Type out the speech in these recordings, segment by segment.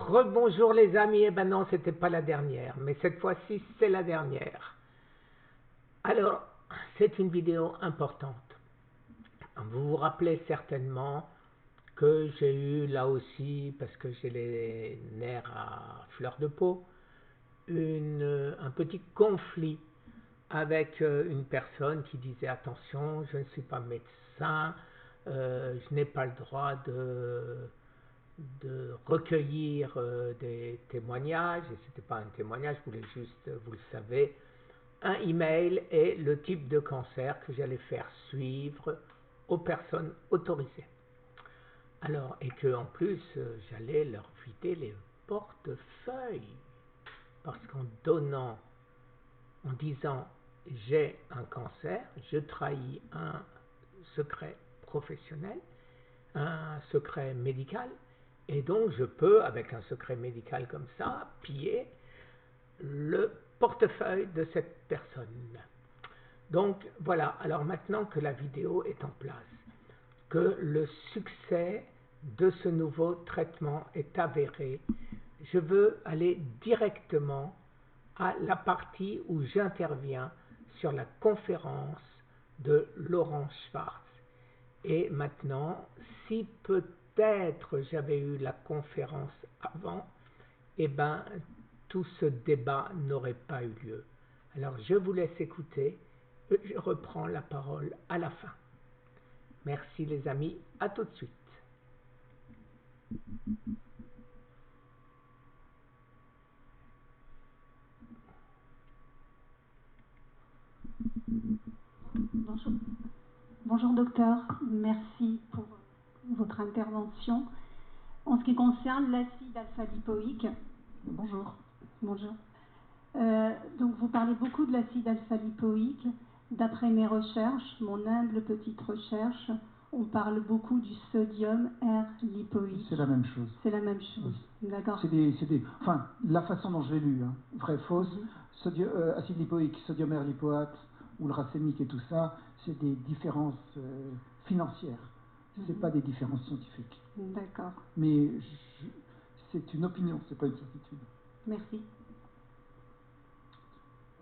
Rebonjour les amis, eh ben non, c'était pas la dernière, mais cette fois-ci c'est la dernière. Alors, c'est une vidéo importante. Vous vous rappelez certainement que j'ai eu là aussi, parce que j'ai les nerfs à fleur de peau, un petit conflit avec une personne qui disait attention, je ne suis pas médecin, je n'ai pas le droit de recueillir des témoignages, et ce n'était pas un témoignage, je voulais juste, vous le savez, un email et le type de cancer que j'allais faire suivre aux personnes autorisées. Alors, et que en plus, j'allais leur vider les portefeuilles, parce qu'en donnant, en disant j'ai un cancer, je trahis un secret professionnel, un secret médical, et donc je peux, avec un secret médical comme ça, piller le portefeuille de cette personne. Donc voilà, alors maintenant que la vidéo est en place, que le succès de ce nouveau traitement est avéré, je veux aller directement à la partie où j'interviens sur la conférence de Laurent Schwartz. Et maintenant, si peut-être j'avais eu la conférence avant, eh ben, tout ce débat n'aurait pas eu lieu. Alors je vous laisse écouter, je reprends la parole à la fin. Merci les amis, à tout de suite. Bonjour. Bonjour docteur, merci pour votre intervention. En ce qui concerne l'acide alpha-lipoïque, bonjour. Donc vous parlez beaucoup de l'acide alpha-lipoïque. D'après mes recherches, mon humble petite recherche, on parle beaucoup du sodium R-lipoïque. C'est la même chose. C'est la même chose, d'accord. Enfin, la façon dont je l'ai lu, hein, vraie, fausse, acide lipoïque, sodium R-lipoate, ou le racémique et tout ça, c'est des différences financières. C'est pas des différences scientifiques. D'accord. Mais c'est une opinion, c'est pas une certitude. Merci.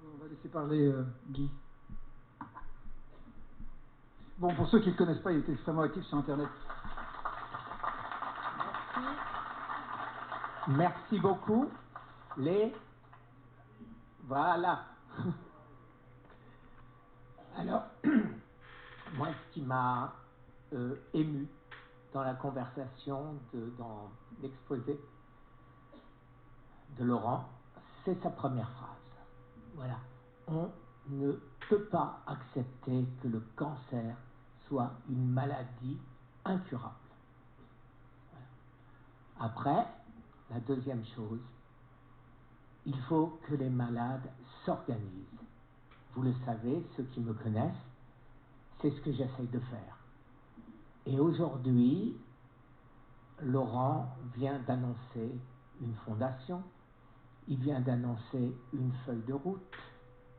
On va laisser parler Guy. Bon, pour ceux qui ne le connaissent pas, il est extrêmement actif sur Internet. Merci beaucoup. Voilà. Alors, moi, ce qui m'a ému dans la conversation, dans l'exposé de Laurent, c'est sa première phrase. Voilà. On ne peut pas accepter que le cancer soit une maladie incurable. Voilà. Après, la deuxième chose, il faut que les malades s'organisent. Vous le savez, ceux qui me connaissent, c'est ce que j'essaye de faire. Et aujourd'hui, Laurent vient d'annoncer une fondation, il vient d'annoncer une feuille de route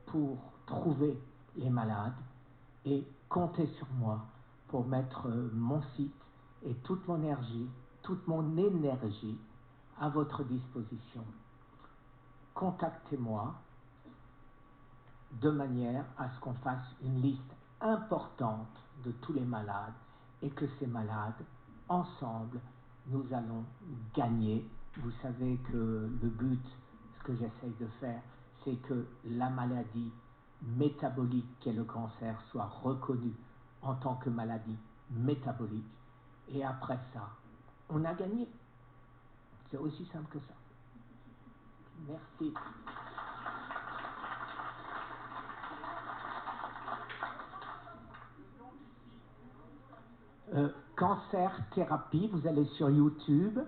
pour trouver les malades et compter sur moi pour mettre mon site et toute mon énergie à votre disposition. Contactez-moi de manière à ce qu'on fasse une liste importante de tous les malades et que ces malades, ensemble, nous allons gagner. Vous savez que le but, ce que j'essaye de faire, c'est que la maladie métabolique qu'est le cancer soit reconnue en tant que maladie métabolique. Et après ça, on a gagné. C'est aussi simple que ça. Merci. Cancer thérapie, vous allez sur YouTube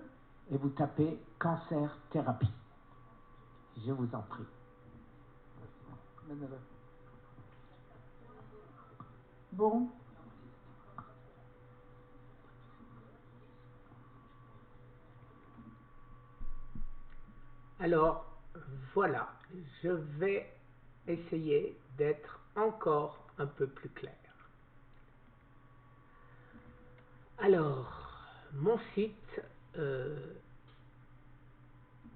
et vous tapez cancer thérapie. Je vous en prie. Bon. Alors, voilà, je vais essayer d'être encore un peu plus clair. Alors, mon site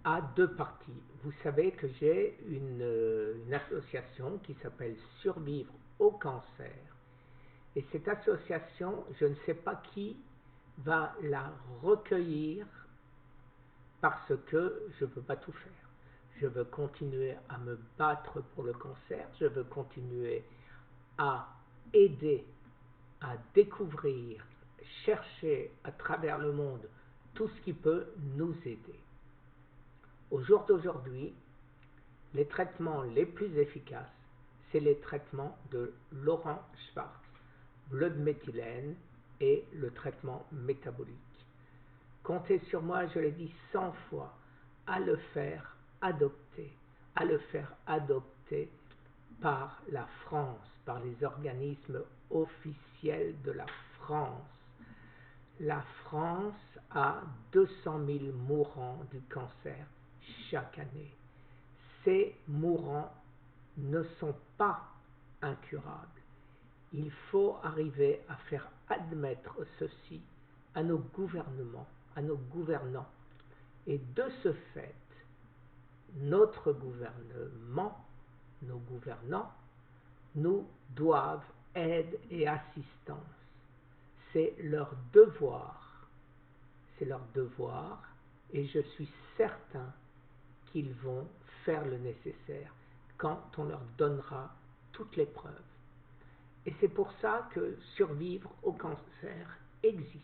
a deux parties. Vous savez que j'ai une association qui s'appelle Survivre au cancer. Et cette association, je ne sais pas qui va la recueillir parce que je ne peux pas tout faire. Je veux continuer à me battre pour le cancer, je veux continuer à aider, à découvrir, chercher à travers le monde tout ce qui peut nous aider. Au jour d'aujourd'hui, les traitements les plus efficaces, c'est les traitements de Laurent Schwartz, blood méthylène et le traitement métabolique. Comptez sur moi, je l'ai dit 100 fois, à le faire adopter par la France, par les organismes officiels de la France. La France a 200 000 mourants du cancer chaque année. Ces mourants ne sont pas incurables. Il faut arriver à faire admettre ceci à nos gouvernements, à nos gouvernants. Et de ce fait, notre gouvernement, nos gouvernants, nous doivent aide et assistance. C'est leur devoir. C'est leur devoir et je suis certain qu'ils vont faire le nécessaire quand on leur donnera toutes les preuves. Et c'est pour ça que Survivre au cancer existe.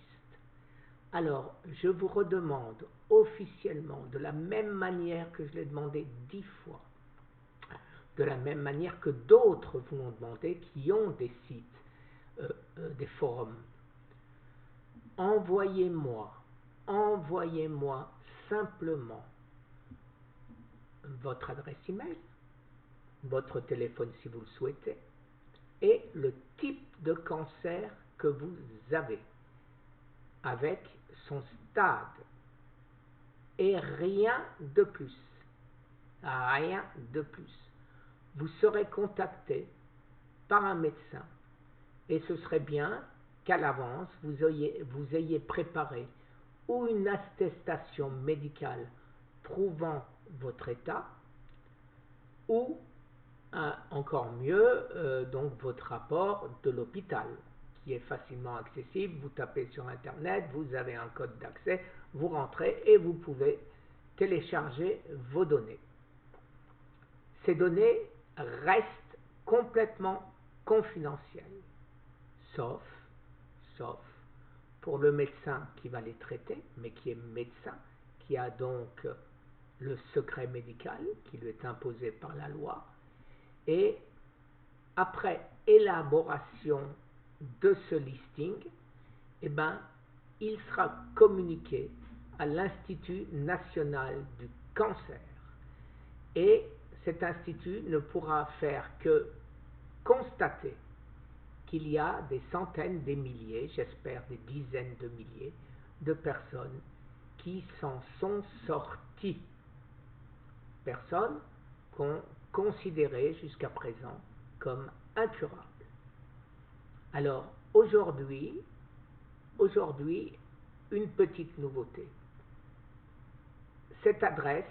Alors, je vous redemande officiellement, de la même manière que je l'ai demandé 10 fois, de la même manière que d'autres vous l'ont demandé qui ont des sites, des forums, envoyez-moi simplement votre adresse email, votre téléphone si vous le souhaitez, et le type de cancer que vous avez, avec son stade, et rien de plus. Rien de plus. Vous serez contacté par un médecin, et ce serait bien qu'à l'avance, vous ayez préparé ou une attestation médicale prouvant votre état, ou encore mieux, donc votre rapport de l'hôpital, qui est facilement accessible. Vous tapez sur Internet, vous avez un code d'accès, vous rentrez et vous pouvez télécharger vos données. Ces données restent complètement confidentielles, sauf pour le médecin qui va les traiter, mais qui est médecin, qui a donc le secret médical qui lui est imposé par la loi. Et après élaboration de ce listing, eh ben, il sera communiqué à l'Institut national du cancer. Et cet institut ne pourra faire que constater qu'il y a des centaines, des milliers, j'espère des dizaines de milliers de personnes qui s'en sont sorties. Personnes qu'on considérait jusqu'à présent comme incurables. Alors aujourd'hui, une petite nouveauté. Cette adresse,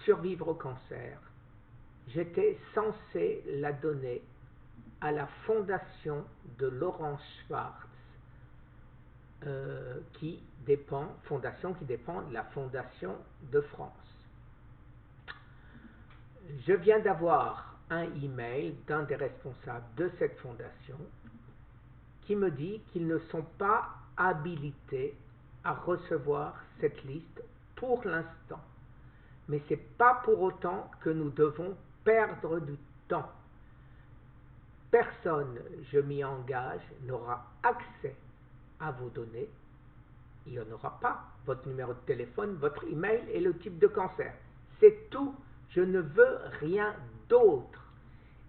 Survivre au cancer, j'étais censé la donner à la fondation de Laurent Schwartz, qui dépend de la Fondation de France. Je viens d'avoir un email d'un des responsables de cette fondation qui me dit qu'ils ne sont pas habilités à recevoir cette liste pour l'instant. Mais ce n'est pas pour autant que nous devons perdre du temps. Personne, je m'y engage, n'aura accès à vos données. Il n'y en aura pas. Votre numéro de téléphone, votre email et le type de cancer. C'est tout. Je ne veux rien d'autre.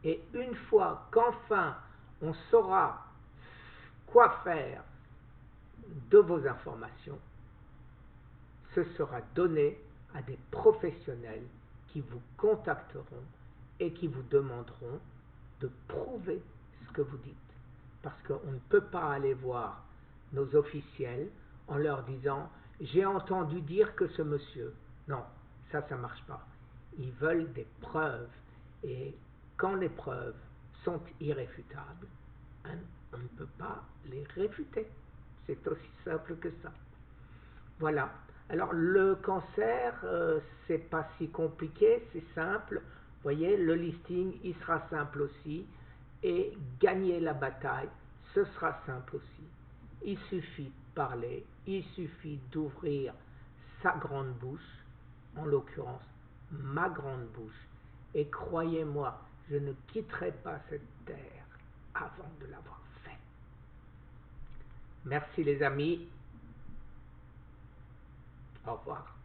Et une fois qu'enfin on saura quoi faire de vos informations, ce sera donné à des professionnels qui vous contacteront et qui vous demanderont de prouver ce que vous dites. Parce qu'on ne peut pas aller voir nos officiels en leur disant « j'ai entendu dire que ce monsieur ». Non, Ça ne marche pas. Ils veulent des preuves. Et quand les preuves sont irréfutables, hein, on ne peut pas les réfuter. C'est aussi simple que ça. Voilà. Alors le cancer, c'est pas si compliqué, c'est simple. Vous voyez, le listing, il sera simple aussi. Et gagner la bataille, ce sera simple aussi. Il suffit de parler, il suffit d'ouvrir sa grande bouche, en l'occurrence ma grande bouche. Et croyez-moi, je ne quitterai pas cette terre avant de l'avoir fait. Merci les amis. Au revoir.